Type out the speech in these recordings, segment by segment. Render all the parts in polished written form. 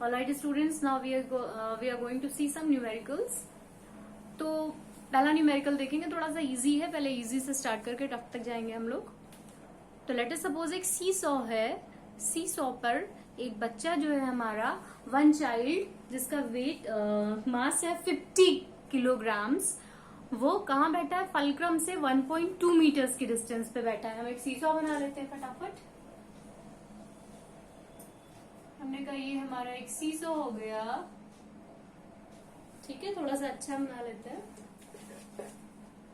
Alright students, now we are going to see some numericals. तो पहला numerical देखेंगे, थोड़ा सा इजी है, पहले इजी से स्टार्ट करके टफ तक जाएंगे हम लोग। तो लेट अस सपोज एक सी सॉ है, सी सॉ पर एक बच्चा जो है हमारा, वन चाइल्ड जिसका वेट मास है 50 किलोग्राम्स, वो कहाँ बैठा है? फलक्रम से 1.2 मीटर्स की डिस्टेंस पे बैठा है। हम एक सीसॉ बना लेते हैं फटाफट। हमने कहा ये हमारा एक सीसॉ हो गया, ठीक है, थोड़ा सा अच्छा बना लेते हैं।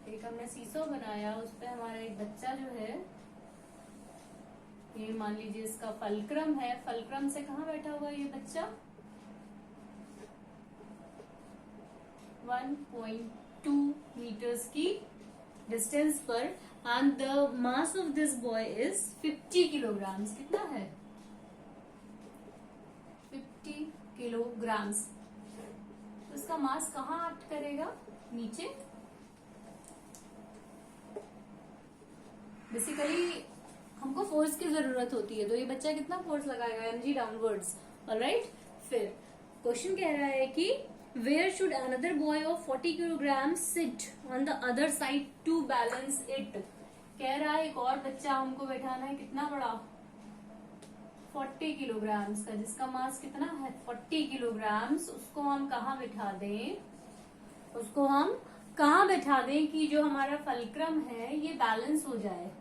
एक हमने सीसॉ बनाया, उस पे हमारा एक बच्चा जो है, ये मान लीजिए इसका फलक्रम है, फलक्रम से कहाँ बैठा हुआ है ये बच्चा? 1.2 मीटर्स की डिस्टेंस पर, and the mass of this boy is 50 kilograms. कितना है? 50 किलोग्राम्स। तो इसका मास कहाँ एक्ट करेगा? नीचे। बेसिकली हमको फोर्स की जरूरत होती है, तो ये बच्चा कितना फोर्स लगाएगा? Energy downwards. ऑलराइट, फिर क्वेश्चन कह रहा है कि where should another boy of 40 kilogram sit on the other side to balance it. कह रहा है एक और बच्चा हमको बैठाना है, कितना बड़ा? 40 किलोग्राम्स का, जिसका मास कितना है? 40 किलोग्राम्स। उसको हम कहाँ बिठा दें? उसको हम कहाँ बैठा दें कि जो हमारा फलक्रम है ये बैलेंस हो जाए,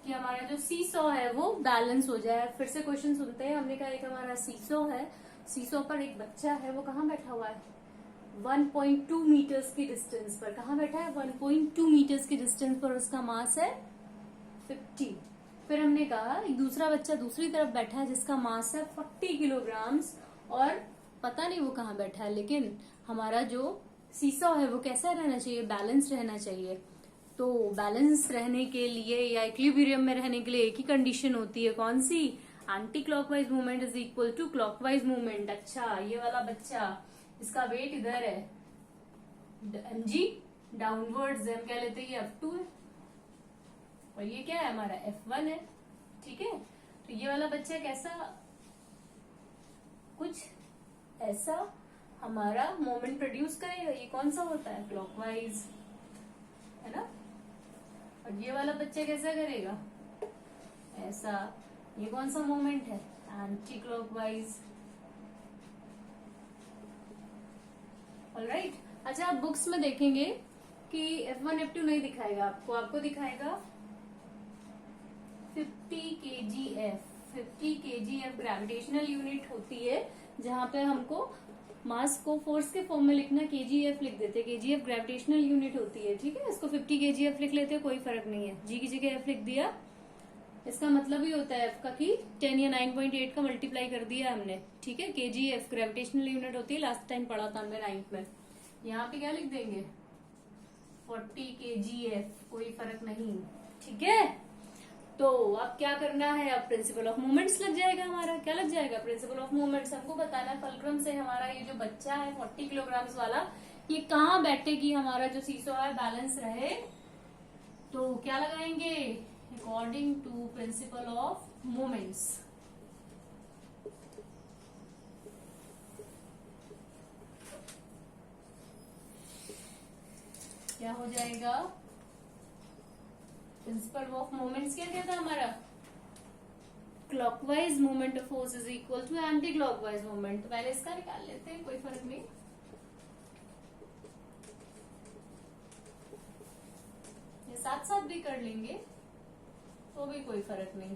कि हमारा जो सीसॉ है वो बैलेंस हो जाए। फिर से क्वेश्चन सुनते हैं। हमने कहा एक हमारा सीसॉ है, सीसॉ पर एक बच्चा है, वो कहाँ बैठा हुआ है? 1.2 मीटर्स की डिस्टेंस पर। कहाँ बैठा है? 1.2 मीटर्स की डिस्टेंस पर। उसका मास है 50। फिर हमने कहा एक दूसरा बच्चा दूसरी तरफ बैठा है जिसका मास है 40 किलोग्राम्स, और पता नहीं वो कहाँ बैठा है, लेकिन हमारा जो सीसॉ है वो कैसा रहना चाहिए? बैलेंस रहना चाहिए। तो बैलेंस रहने के लिए या इक्विलिब्रियम में रहने के लिए एक ही कंडीशन होती है, कौन सी? Anti clockwise movement is equal to clockwise movement. अच्छा, ये वाला बच्चा, इसका वेट इधर है, mg डाउनवर्ड्स है, हम क्या लेते हैं? ये F2 है, और ये क्या है? हमारा F1 है, ठीक है। तो ये वाला बच्चा कैसा, कुछ ऐसा हमारा मोमेंट प्रोड्यूस करेगा। ये कौन सा होता है? क्लॉकवाइज, है ना। और ये वाला बच्चा कैसा करेगा? ऐसा। ये कौन सा मोमेंट है? Anti clockwise. ऑलराइट। अच्छा, आप बुक्स में देखेंगे कि F1 F2 नहीं दिखाएगा आपको दिखाएगा 50 kgf। 50 kgf ग्रेविटेशनल यूनिट होती है, जहां पे हमको मास को फोर्स के फॉर्म में लिखना kgf लिख देते हैं। kgf ग्रेविटेशनल यूनिट होती है, ठीक है। इसको 50 kgf लिख लेते हैं, कोई फर्क नहीं है। g की जगह f लिख दिया, इसका मतलब ही होता है f का कि 10 या 9.8 का मल्टीप्लाई कर दिया हमने, ठीक है। kgf ग्रेविटेशनल यूनिट होती है, लास्ट टाइम पढ़ा था हमने 9th में। यहाँ पे क्या लिख देंगे? 40 kgf, कोई फर्क नहीं, ठीक है। तो अब क्या करना है? अब प्रिंसिपल ऑफ मोमेंट्स लग जाएगा हमारा। क्या लग जाएगा? Principal of moments. हमको बताना है फलक्रम से हमारा ये जो बच्चा है 40 किलोग्राम्स वाला, ये कहाँ बैठे कि हमारा जो सीसॉ है बैलेंस रहे। तो क्या लगाएंगे? According to principle of moments. क्या हो जाएगा? प्रिंसिपल ऑफ मोमेंट्स क्या कहता है हमारा? Clockwise movement of force is equal to anti clockwise movement. पहले इसका निकाल लेते हैं, कोई फर्क नहीं। ये साथ साथ भी कर लेंगे तो भी कोई फर्क नहीं।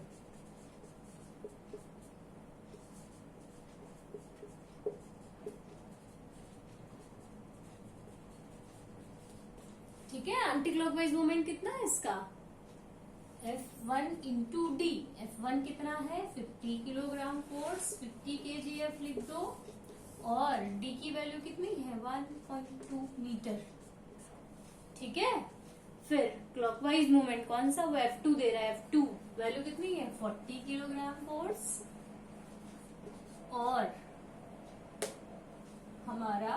ठीक है। एंटी क्लॉकवाइज मूवमेंट कितना है इसका? F1 into D. F1 कितना है? 50 किलोग्राम फोर्स, 50 kgf लिख दो, और D की वैल्यू कितनी है? 1.2 मीटर, ठीक है। फिर क्लॉकवाइज मूवमेंट कौन सा? वो F2 दे रहा है। F2 वैल्यू कितनी है? 40 किलोग्राम फोर्स, और हमारा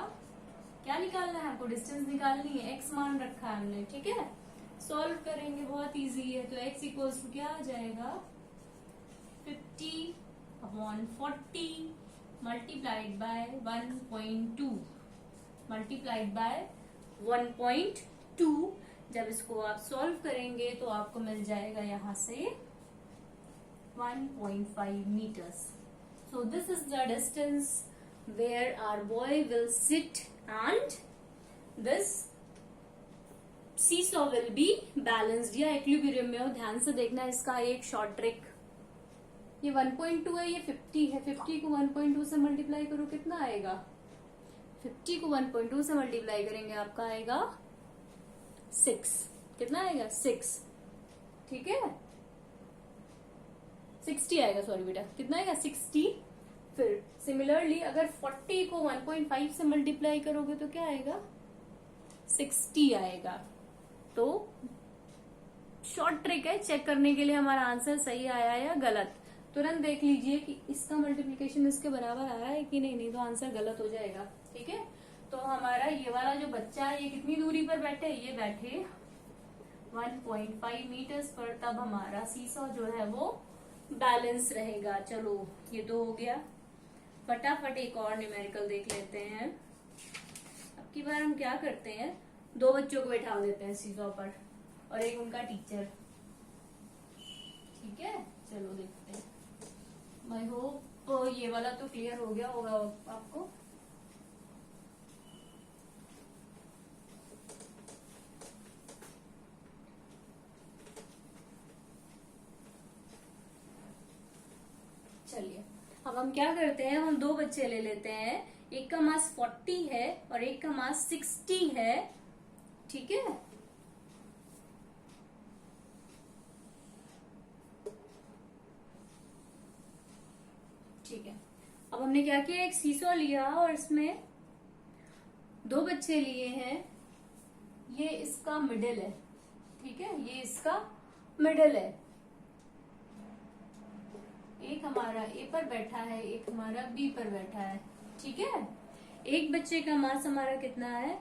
क्या निकालना है? आपको डिस्टेंस निकालनी है, x मान रखा है हमने, ठीक है। सॉल्व करेंगे, बहुत इजी है। तो x इक्वल्स टू क्या आ जाएगा? 50/40 मल्टीप्लाइड बाय 1.2 मल्टीप्लाइड बाय 1.2। जब इसको आप सॉल्व करेंगे तो आपको मिल जाएगा यहां से 1.5 meters. So this is the distance where our boy will sit and this seesaw will be balanced या equilibrium में हो। ध्यान से देखना इसका एक शॉर्ट ट्रिक। ये 1.2 है, ये 50 है। 50 को 1.2 से मल्टीप्लाई करो कितना आएगा? 50 को 1.2 से मल्टीप्लाई करेंगे आपका आएगा 6। कितना आएगा? 6। ठीक है, 60 आएगा। सॉरी बेटा, कितना आएगा? 60। फिर सिमिलरली अगर 40 को 1.5 से मल्टीप्लाई करोगे तो क्या आएगा? 60 आएगा। तो शॉर्ट ट्रिक है चेक करने के लिए हमारा आंसर सही आया या गलत। तुरंत देख लीजिए कि इसका मल्टीप्लिकेशन इसके बराबर आया है कि नहीं तो आंसर गलत हो जाएगा। ठीक है, तो हमारा ये वाला जो बच्चा है ये कितनी दूरी पर बैठे? ये बैठे 1.5 मीटर्स पर, तब हमारा सीसॉ जो है वो बैलेंस रहेगा। चलो ये तो हो गया। फटाफट एक और न्यूमेरिकल देख लेते हैं। अब की बार हम क्या करते हैं, 2 बच्चों को बैठा देते हैं सीसॉ पर और एक उनका टीचर। ठीक है, चलो देखते हैं। आई होप ये वाला तो क्लियर हो गया होगा आपको। चलिए अब हम क्या करते हैं, हम 2 बच्चे ले लेते हैं। एक का मास 40 है और एक का मास 60 है। ठीक है, ठीक है। अब हमने क्या किया, एक सीसॉ लिया और इसमें 2 बच्चे लिए हैं। ये इसका मिडिल है। ठीक है, ये इसका मिडिल है। एक हमारा ए पर बैठा है, एक हमारा बी पर बैठा है। ठीक है, एक बच्चे का मास हमारा कितना है?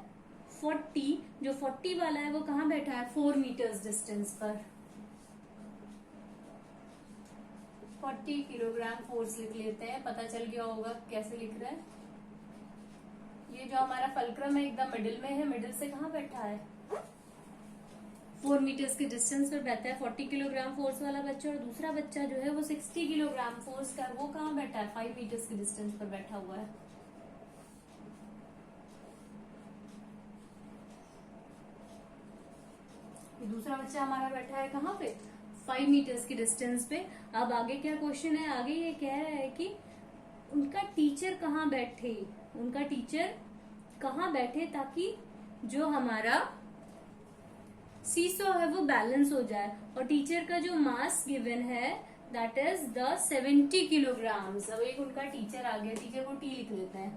40। जो 40 वाला है वो कहाँ बैठा है? 4 मीटर्स डिस्टेंस पर। 40 किलोग्राम फोर्स लिख लेते हैं। पता चल गया होगा कैसे लिख रहे हैं। ये जो हमारा फल्क्रम है एकदम मिडिल में है। मिडिल से कहाँ बैठा है? 4 मीटर्स के डिस्टेंस पर बैठा है 40 किलोग्राम फोर्स वाला बच्चा। और दूसरा बच्चा जो है वो 60 किलोग्राम फोर्स का, वो कहाँ बैठा है? 5 मीटर्स के डिस्टेंस पर बैठा हुआ है। दूसरा बच्चा हमारा बैठा है कहाँ पे? 5 मीटर्स की डिस्टेंस पे। अब आगे क्या क्वेश्चन है? आगे ये कह रहा है कि उनका टीचर कहाँ बैठे, उनका टीचर कहाँ बैठे ताकि जो हमारा सीसॉ है वो बैलेंस हो जाए। और टीचर का जो मास गिवन है दैट इज द 70 किलोग्राम। अब एक उनका टीचर आ गया, टीचर को टी लिख लेते हैं।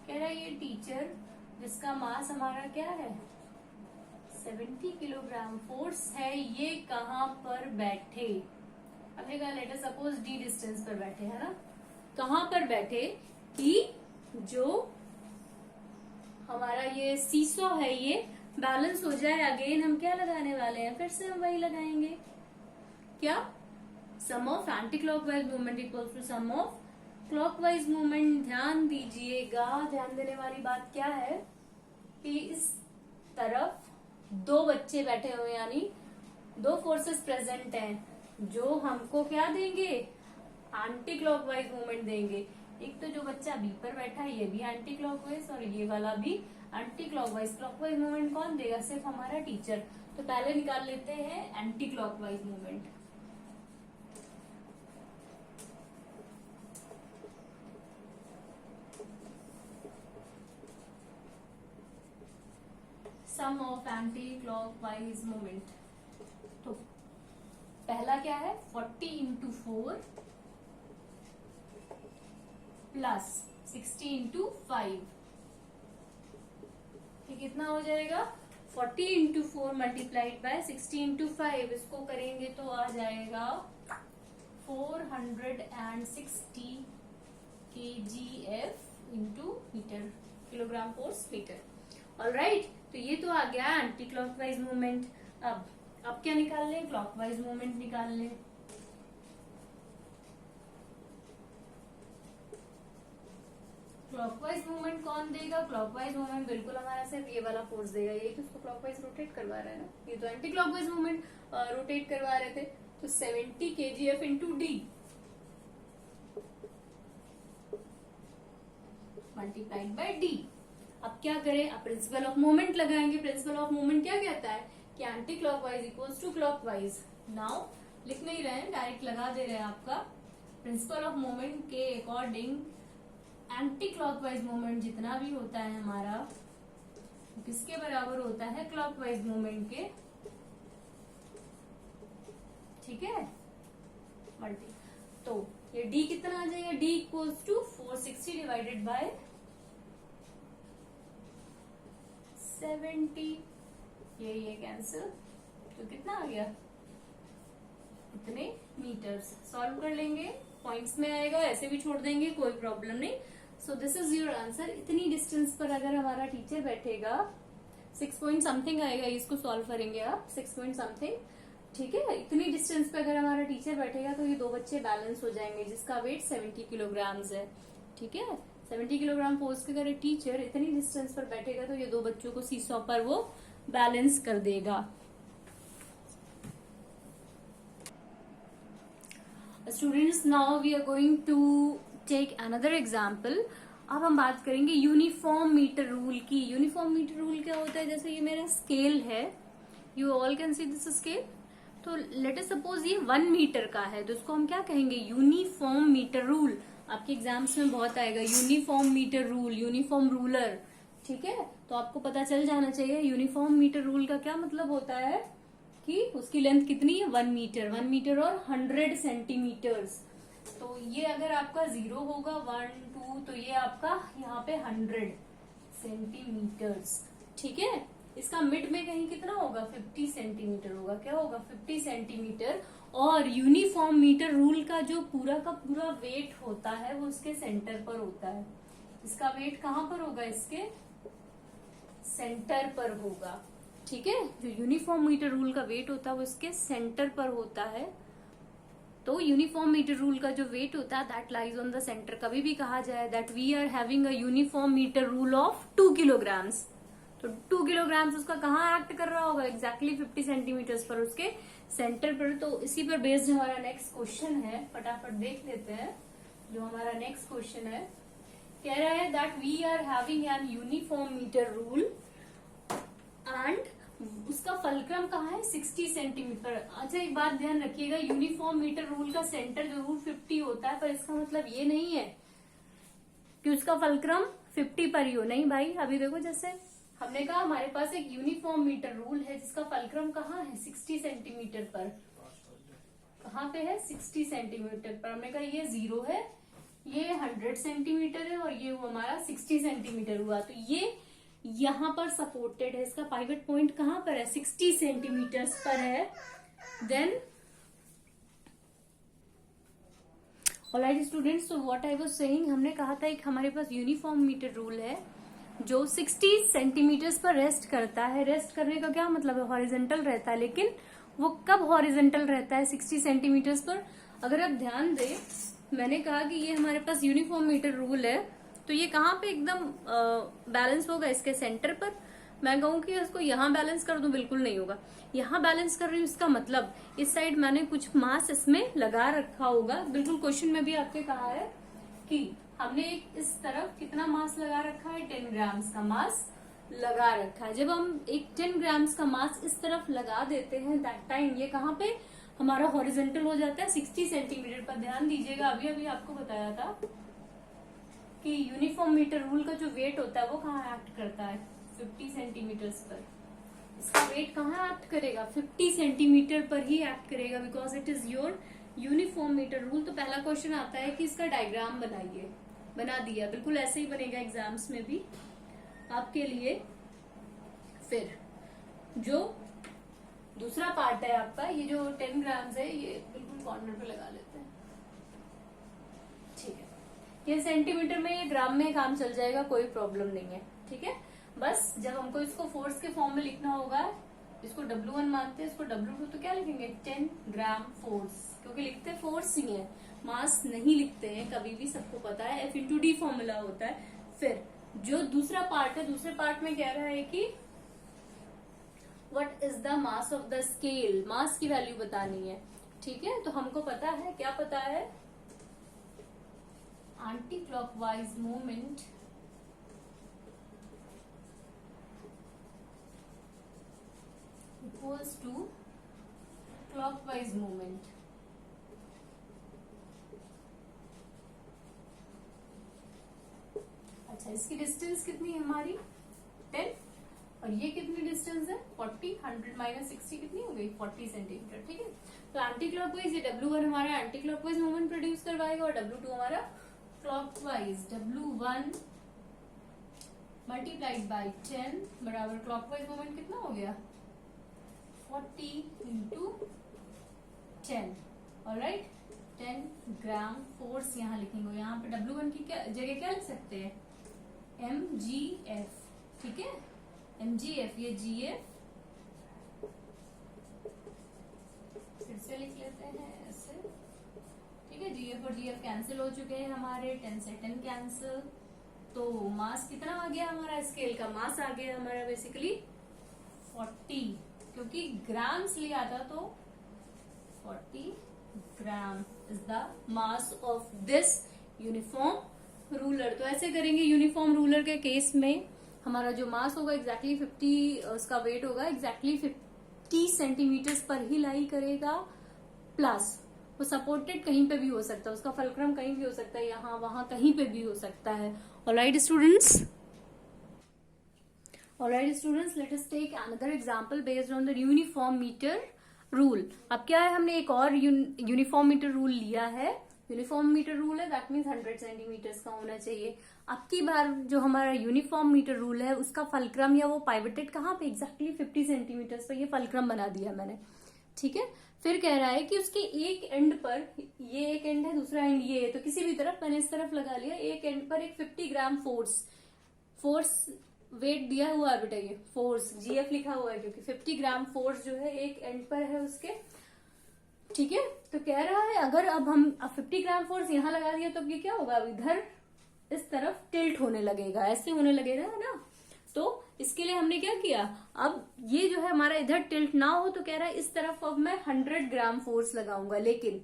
कह रहा है ये टीचर जिसका मास हमारा क्या है? 70 किलोग्राम फोर्स है, ये कहाँ पर बैठे? हमने कहा लेटर सपोज डी डिस्टेंस पर बैठे, है ना। कहाँ पर बैठे कि जो हमारा ये सीसॉ है ये बैलेंस हो जाए। अगेन हम क्या लगाने वाले हैं? फिर से हम वही लगाएंगे। क्या? Sum of anti clockwise movement equals to sum of clockwise movement. ध्यान दीजिएगा, ध्यान देने वाली बात क्या है कि इस तरफ 2 बच्चे बैठे हुए, यानी 2 फोर्सेस प्रेजेंट हैं जो हमको क्या देंगे? एंटी क्लॉकवाइज मूवमेंट देंगे। एक तो जो बच्चा बी पर बैठा है ये भी एंटी क्लॉकवाइज और ये वाला भी एंटी क्लॉकवाइज। क्लॉकवाइज मूवमेंट कौन देगा? सिर्फ हमारा टीचर। तो पहले निकाल लेते हैं anti clockwise movement. Sum of anti clockwise movement. तो पहला क्या है? 40 इंटू 4 प्लस 60 इंटू 5। ये कितना हो जाएगा? 40 इंटू 4 मल्टीप्लाइड बाय 60 इंटू 5। इसको करेंगे तो आ जाएगा 460 kgf into metre, kilogram force metre. Alright, तो ये तो आ गया एंटी क्लॉकवाइज मूवमेंट। अब क्या निकाल लें? क्लॉकवाइज मूवमेंट निकाल लें। क्लॉकवाइज मूवमेंट कौन देगा? क्लॉकवाइज मूवमेंट बिल्कुल हमारा सिर्फ ये वाला फोर्स देगा, यही तो उसको क्लॉकवाइज रोटेट करवा रहा है ना, ये तो एंटी क्लॉकवाइज मूवमेंट रोटेट करवा रहे थे। तो 70 kgf into D multiplied by D. अब क्या करें? अब प्रिंसिपल ऑफ मोमेंट लगाएंगे। प्रिंसिपल ऑफ मोमेंट क्या कहता है कि anti clockwise equals to clockwise. Now लिख नहीं रहे हैं, डायरेक्ट लगा दे रहे हैं। आपका प्रिंसिपल ऑफ मोमेंट के अकॉर्डिंग एंटी क्लॉकवाइज मोमेंट जितना भी होता है हमारा, किसके बराबर होता है? क्लॉकवाइज मोमेंट के, ठीक है, मल्टी। तो ये d कितना आ जाएगा? d equals to 460 divided by 70, ये कैंसिल, तो कितना आ गया? इतने मीटर्स। सॉल्व कर लेंगे, पॉइंट्स में आएगा, ऐसे भी छोड़ देंगे, कोई प्रॉब्लम नहीं। So this is your answer. इतनी डिस्टेंस पर अगर हमारा टीचर बैठेगा, 6 पॉइंट समथिंग आएगा, इसको सॉल्व करेंगे आप, 6 पॉइंट समथिंग, ठीक है। इतनी डिस्टेंस पे अगर हमारा टीचर बैठेगा तो ये दो बच्चे बैलेंस हो जाएंगे, जिसका वेट 70 किलोग्राम्स है, ठीक है। 70 किलोग्राम फोर्स के अगर टीचर इतनी डिस्टेंस पर बैठेगा तो ये दो बच्चों को सीसॉ पर वो बैलेंस कर देगा। Students, now we are going to take another example. अब हम बात करेंगे यूनिफॉर्म मीटर रूल की। यूनिफॉर्म मीटर रूल क्या होता है? जैसे ये मेरा स्केल है, you all can see this scale. तो लेट अस सपोज ये 1 मीटर का है, तो इसको हम क्या कहेंगे? Uniform metre rule. आपके एग्जाम्स में बहुत आएगा uniform metre rule, uniform ruler, ठीक है। तो आपको पता चल जाना चाहिए यूनिफॉर्म मीटर रूल का क्या मतलब होता है कि उसकी लेंथ कितनी है? 1 मीटर। 1 मीटर और 100 सेंटीमीटर्स। तो ये अगर आपका 0 होगा, 1 2, तो ये आपका यहाँ पे 100 सेंटीमीटर्स, ठीक है। इसका मिड में कहीं कितना होगा? 50 सेंटीमीटर होगा। क्या होगा? 50 सेंटीमीटर। और यूनिफॉर्म मीटर रूल का जो पूरा का पूरा वेट होता है वो उसके सेंटर पर होता है। इसका वेट कहाँ पर होगा? इसके सेंटर पर होगा, ठीक है। जो यूनिफॉर्म मीटर रूल का वेट होता है वो इसके सेंटर पर होता है। तो यूनिफॉर्म मीटर रूल का जो वेट होता है that lies on the centre. कभी भी कहा जाए that we are having a uniform metre rule of 2 kilograms, तो 2 किलोग्राम्स उसका कहाँ एक्ट कर रहा होगा? एग्जैक्टली 50 सेंटीमीटर्स पर, उसके सेंटर पर। तो इसी पर बेस्ड हमारा नेक्स्ट क्वेश्चन है, फटाफट देख लेते हैं। जो हमारा नेक्स्ट क्वेश्चन है, कह रहा है that we are having an uniform metre rule and उसका फलक्रम कहाँ है? 60 सेंटीमीटर। अच्छा, एक बात ध्यान रखिएगा, यूनिफॉर्म मीटर रूल का सेंटर जरूर 50 होता है, पर इसका मतलब ये नहीं है कि उसका फलक्रम 50 पर ही हो। नहीं भाई, अभी देखो, जैसे हमने कहा हमारे पास एक यूनिफॉर्म मीटर रूल है जिसका फलक्रम कहाँ है? 60 सेंटीमीटर पर। कहाँ पे है? 60 सेंटीमीटर पर। हमने कहा ये 0 है, ये 100 सेंटीमीटर है और ये हमारा 60 सेंटीमीटर हुआ। तो ये यहाँ पर सपोर्टेड है, इसका पाइवट पॉइंट कहाँ पर है? 60 सेंटीमीटर पर है। देन ऑलराइट स्टूडेंट्स, तो व्हाट आई वाज सेइंग, हमने कहा था एक हमारे पास यूनिफॉर्म मीटर रूल है जो 60 सेंटीमीटर पर रेस्ट करता है। रेस्ट करने का क्या मतलब है? हॉरिजेंटल रहता है, लेकिन वो कब हॉरिजेंटल रहता है? 60 सेंटीमीटर पर। अगर आप ध्यान दें, मैंने कहा कि ये हमारे पास यूनिफॉर्म मीटर रूल है, तो ये कहाँ पे एकदम बैलेंस होगा? इसके सेंटर पर। मैं कहूँ कि इसको यहाँ बैलेंस कर दूं, बिल्कुल नहीं होगा। यहाँ बैलेंस कर रही हूँ, इसका मतलब इस साइड मैंने कुछ मास इसमें लगा रखा होगा। बिल्कुल क्वेश्चन में भी आपके कहा है कि हमने एक इस तरफ कितना मास लगा रखा है? 10 ग्राम्स का मास लगा रखा है। जब हम एक 10 ग्राम्स का मास इस तरफ लगा देते हैं, दैट टाइम ये कहाँ पे हमारा हॉरिजेंटल हो जाता है? 60 सेंटीमीटर पर। ध्यान दीजिएगा, अभी अभी आपको बताया था कि यूनिफॉर्म मीटर रूल का जो वेट होता है वो कहाँ एक्ट करता है? 50 सेंटीमीटर पर। इसका वेट कहाँ एक्ट करेगा? 50 सेंटीमीटर पर ही एक्ट करेगा, because it is your uniform metre rule. तो पहला क्वेश्चन आता है कि इसका डायग्राम बनाइए। बना दिया, बिल्कुल ऐसे ही बनेगा एग्जाम्स में भी आपके लिए। फिर जो दूसरा पार्ट है आपका, ये जो 10 ग्राम्स है, ये बिल्कुल कॉर्नर पे लगा लेते हैं, ठीक है। ये सेंटीमीटर में, ये ग्राम में काम चल जाएगा, कोई प्रॉब्लम नहीं है, ठीक है। बस जब हमको इसको फोर्स के फॉर्म में लिखना होगा, इसको W1 मानते हैं, इसको W2, तो क्या लिखेंगे? 10 ग्राम फोर्स, क्योंकि लिखते फोर्स ही है, मास नहीं लिखते हैं कभी भी, सबको पता है। F into D फॉर्मूला होता है, फिर जो दूसरा पार्ट है, दूसरे पार्ट में कह रहा है कि what is the mass of the scale, mass की वैल्यू बतानी है। ठीक है, तो हमको पता है, क्या पता है, anti clockwise movement equals to clockwise movement. अच्छा, इसकी डिस्टेंस कितनी है हमारी 10, और ये कितनी डिस्टेंस है 40, 100 माइनस 60 कितनी हो गई 40 सेंटीमीटर। ठीक है, तो एंटी क्लॉकवाइज ये W1 हमारा एंटी क्लॉकवाइज मूवमेंट प्रोड्यूस करवाएगा और W2 हमारा क्लॉकवाइज। W1 मल्टीप्लाइड बाई 10 बराबर क्लॉकवाइज मूवमेंट कितना हो गया 40 इंटू 10। ऑलराइट, 10 ग्राम फोर्स यहाँ लिखेंगे। यहाँ पे W1 की क्या जगह क्या लिख सकते हैं mgf। ठीक है, mgf, ये gf फिर से लिख लेते हैं ऐसे। ठीक है, gf और gf कैंसिल हो चुके हैं हमारे, 10 से 10 कैंसिल। तो मास कितना आ गया हमारा, स्केल का मास आ गया हमारा बेसिकली 40, क्योंकि ग्राम्स लिया था तो 40 gram is the mass of this uniform ruler. तो ऐसे करेंगे, यूनिफॉर्म रूलर के केस में हमारा जो मास होगा एग्जैक्टली 50, उसका वेट होगा एग्जैक्टली 50 सेंटीमीटर्स पर ही लाई करेगा, प्लस वो सपोर्टेड कहीं पे भी हो सकता है, उसका फलक्रम कहीं भी हो सकता है, यहाँ वहां कहीं पे भी हो सकता है। Alright students, alright students, let us take another example based on the uniform metre rule. अब क्या है, हमने एक और यूनिफॉर्म मीटर रूल लिया है। यूनिफॉर्म मीटर रूल है, दैट मीन्स 100 सेंटीमीटर्स का होना चाहिए। अब की बार जो हमारा यूनिफॉर्म मीटर रूल है उसका फलक्रम या वो पाइवटेड कहाँ पे एग्जैक्टली 50 सेंटीमीटर्स पर, ये फलक्रम बना दिया मैंने। ठीक है, फिर कह रहा है कि उसके एक एंड पर, ये एक एंड है, दूसरा एंड ये है, तो किसी भी तरफ मैंने इस तरफ लगा लिया, एक एंड पर एक 50 ग्राम फोर्स वेट दिया हुआ है बेटा, ये फोर्स GF लिखा हुआ है क्योंकि 50 ग्राम फोर्स जो है एक एंड पर है उसके। ठीक है, तो कह रहा है अगर अब हम 50 ग्राम फोर्स यहाँ लगा दिया तो ये क्या होगा, अब इधर इस तरफ टिल्ट होने लगेगा, ऐसे होने लगेगा ना। तो इसके लिए हमने क्या किया, अब ये जो है हमारा इधर टिल्ट ना हो, तो कह रहा है इस तरफ अब मैं 100 ग्राम फोर्स लगाऊंगा, लेकिन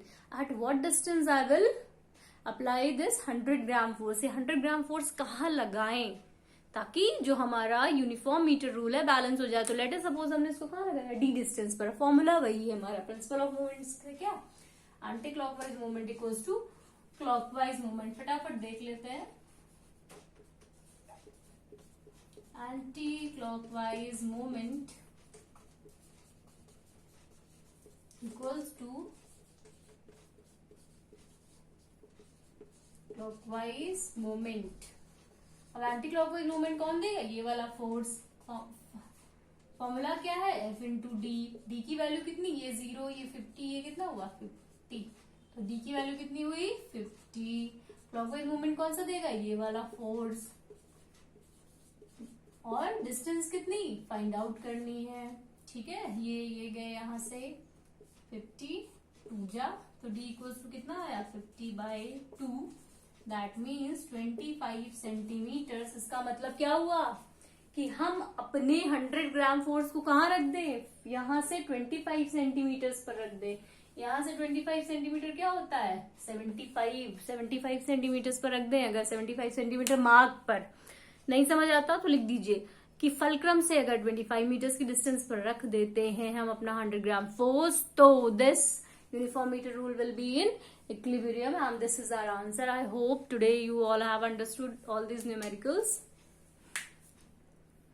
at what distance I will apply this 100 gram force. ये 100 ग्राम फोर्स कहाँ लगाएं ताकि जो हमारा यूनिफॉर्म मीटर रूल है बैलेंस हो जाए। तो लेट अस सपोज हमने इसको कहाँ लगाया, D डिस्टेंस पर। फॉर्मूला वही है हमारा, प्रिंसिपल ऑफ मूवमेंट्स का क्या, anti clockwise movement equals to clockwise movement. फटाफट देख लेते हैं, anti clockwise movement equals to clockwise movement. अब एंटी क्लॉकवाइज मूवमेंट कौन देगा, ये वाला फोर्स। फॉर्मूला क्या है, F इंटू डी की वैल्यू कितनी, ये 0, ये 50, ये कितना हुआ 50, तो डी की वैल्यू कितनी हुई 50। क्लॉकवाइज मूवमेंट कौन सा देगा, ये वाला फोर्स, और डिस्टेंस कितनी फाइंड आउट करनी है। ठीक है, ये गए यहां से 50 2 जा, तो डी इक्वल्स टू कितना आया 50/2, दैट मीन्स 25 सेंटीमीटर्स। इसका मतलब क्या हुआ कि हम अपने 100 ग्राम फोर्स को कहाँ रख दें, यहां से 25 सेंटीमीटर्स पर रख दें। यहां से 25 सेंटीमीटर क्या होता है 75 सेंटीमीटर्स पर रख दें। अगर 75 सेंटीमीटर मार्क पर नहीं समझ आता तो लिख दीजिए कि फलक्रम से अगर 25 मीटर्स की डिस्टेंस पर रख देते हैं हम अपना 100 ग्राम फोर्स, तो this uniform meter rule will be in equilibrium, and this is our answer. I hope today you all have understood all these numericals.